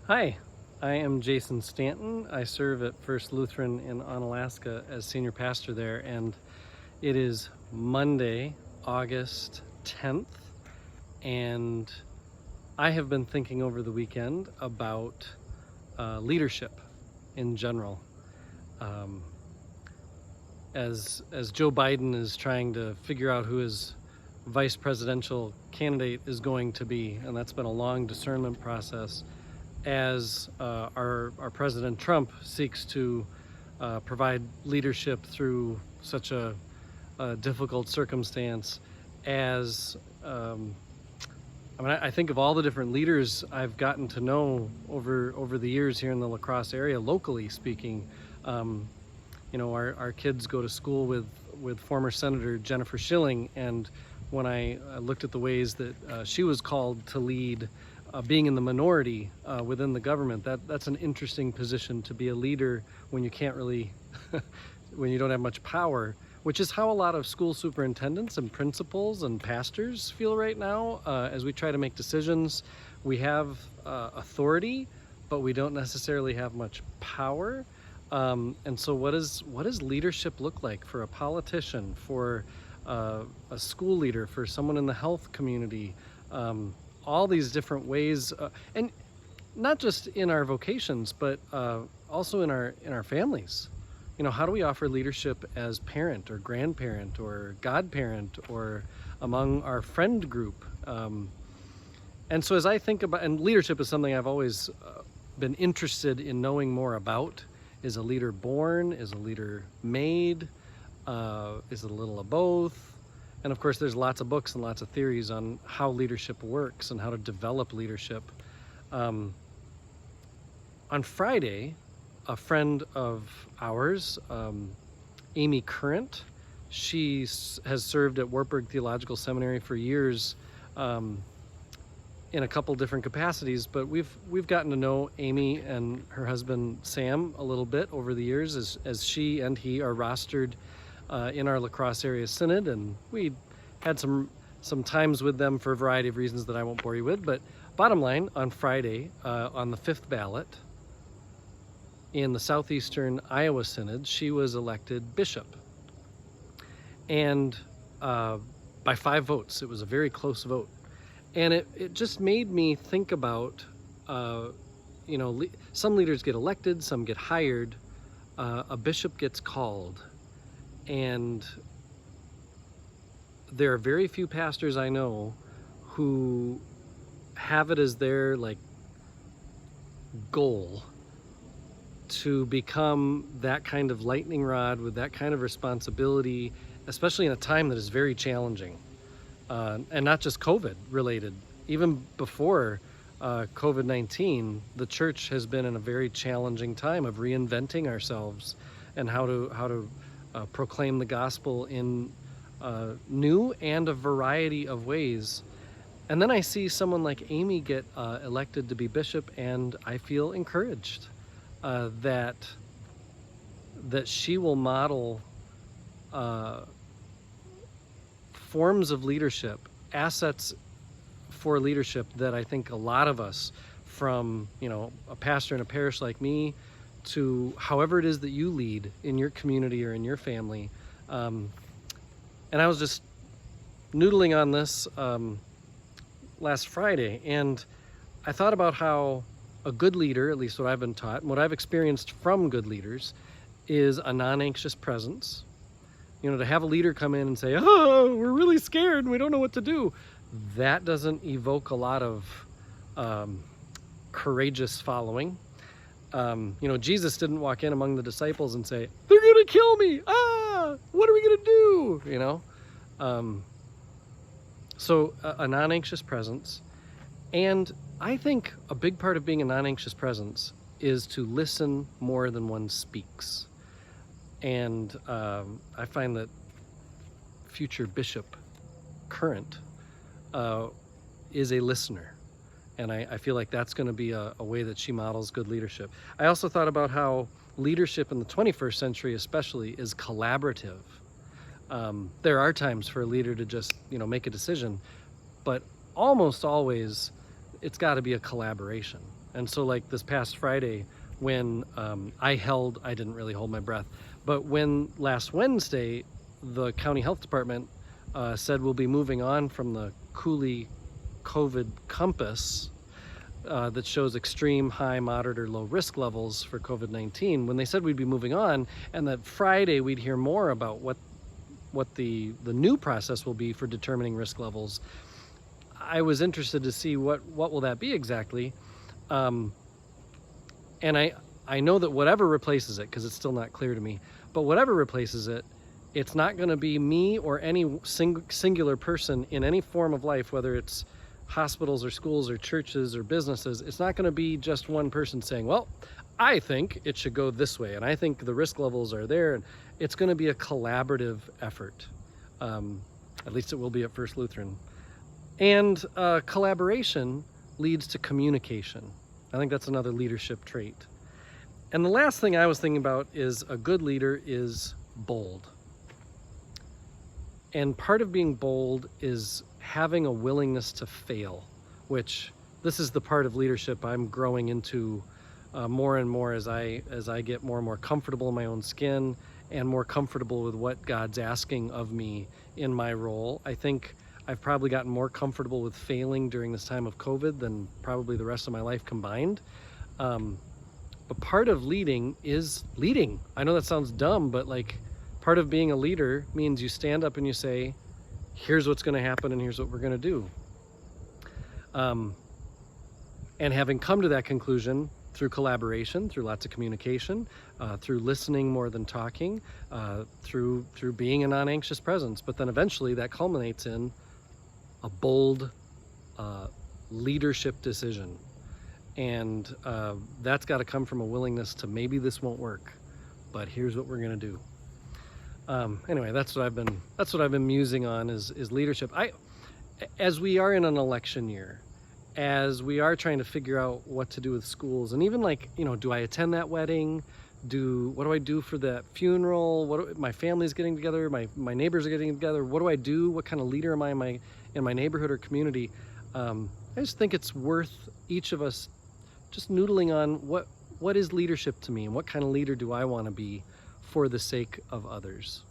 Hi, I am Jason Stanton. I serve at First Lutheran in Onalaska as senior pastor there, and it is Monday, August 10th, and I have been thinking over the weekend about leadership in general. Um, as Joe Biden is trying to figure out who his vice presidential candidate is going to be, and that's been a long discernment process, as our President Trump seeks to provide leadership through such a difficult circumstance. As I think of all the different leaders I've gotten to know over the years here in the La Crosse area, locally speaking. Our kids go to school with former Senator Jennifer Schilling, and when I looked at the ways that she was called to lead, being in the minority within the government, that's an interesting position to be a leader when you can't really, when you don't have much power, which is how a lot of school superintendents and principals and pastors feel right now. As we try to make decisions, we have authority, but we don't necessarily have much power. And so what does leadership look like for a politician, for a school leader, for someone in the health community? All these different ways, and not just in our vocations, but also in our families. How do we offer leadership as parent or grandparent or godparent or among our friend group? And so as I think about, and leadership is something I've always been interested in knowing more about. Is a leader born? Is a leader made? Is it a little of both? And of course, there's lots of books and lots of theories on how leadership works and how to develop leadership. On Friday, a friend of ours, Amy Current, she has served at Wartburg Theological Seminary for years, in a couple different capacities, but we've gotten to know Amy and her husband Sam a little bit over the years as she and he are rostered in our La Crosse area synod, and we had some times with them for a variety of reasons that I won't bore you with. But bottom line, on Friday, on the 5th ballot in the Southeastern Iowa Synod, she was elected bishop, and by 5 votes. It was a very close vote. And it just made me think about, some leaders get elected, some get hired, a bishop gets called. And there are very few pastors I know who have it as their goal to become that kind of lightning rod with that kind of responsibility, especially in a time that is very challenging. And not just COVID related. Even before COVID-19, the church has been in a very challenging time of reinventing ourselves and how to proclaim the gospel in new and a variety of ways. And then I see someone like Amy get elected to be bishop, and I feel encouraged that she will model forms of leadership, assets for leadership that I think a lot of us, from a pastor in a parish like me to however it is that you lead in your community or in your family. And I was just noodling on this last Friday, and I thought about how a good leader, at least what I've been taught and what I've experienced from good leaders, is a non-anxious presence. To have a leader come in and say, "Oh, we're really scared and we don't know what to do," that doesn't evoke a lot of courageous following. Jesus didn't walk in among the disciples and say, "They're gonna kill me! What are we gonna do?" So a non-anxious presence. And I think a big part of being a non-anxious presence is to listen more than one speaks. And I find that future Bishop Current is a listener. And I feel like that's going to be a way that she models good leadership. I also thought about how leadership in the 21st century especially is collaborative. There are times for a leader to just make a decision, but almost always it's got to be a collaboration. And so like this past Friday when I didn't really hold my breath, but when last Wednesday the county health department said we'll be moving on from the Cooley COVID compass that shows extreme, high, moderate, or low risk levels for COVID-19, when they said we'd be moving on, and that Friday we'd hear more about what the new process will be for determining risk levels, I was interested to see what will that be exactly. And I know that whatever replaces it, because it's still not clear to me, but whatever replaces it, it's not going to be me or any singular person in any form of life, whether it's hospitals or schools or churches or businesses. It's not going to be just one person saying, well, I think it should go this way, and I think the risk levels are there. And it's going to be a collaborative effort. At least it will be at First Lutheran. And collaboration leads to communication. I think that's another leadership trait. And the last thing I was thinking about is a good leader is bold. And part of being bold is having a willingness to fail, which this is the part of leadership I'm growing into more and more as I get more and more comfortable in my own skin and more comfortable with what God's asking of me in my role. I think I've probably gotten more comfortable with failing during this time of COVID than probably the rest of my life combined. But part of leading is leading. I know that sounds dumb, but like part of being a leader means you stand up and you say, here's what's going to happen and here's what we're going to do. And having come to that conclusion through collaboration, through lots of communication, through listening more than talking, through being a non-anxious presence, but then eventually that culminates in a bold leadership decision. And that's got to come from a willingness to, maybe this won't work, but here's what we're going to do. Anyway, that's what I've been musing on is leadership. As we are in an election year, as we are trying to figure out what to do with schools, and even like, do I attend that wedding? What do I do for that funeral? My family's getting together, my neighbors are getting together. What do I do? What kind of leader am I in my neighborhood or community? I just think it's worth each of us just noodling on what is leadership to me, and what kind of leader do I want to be for the sake of others.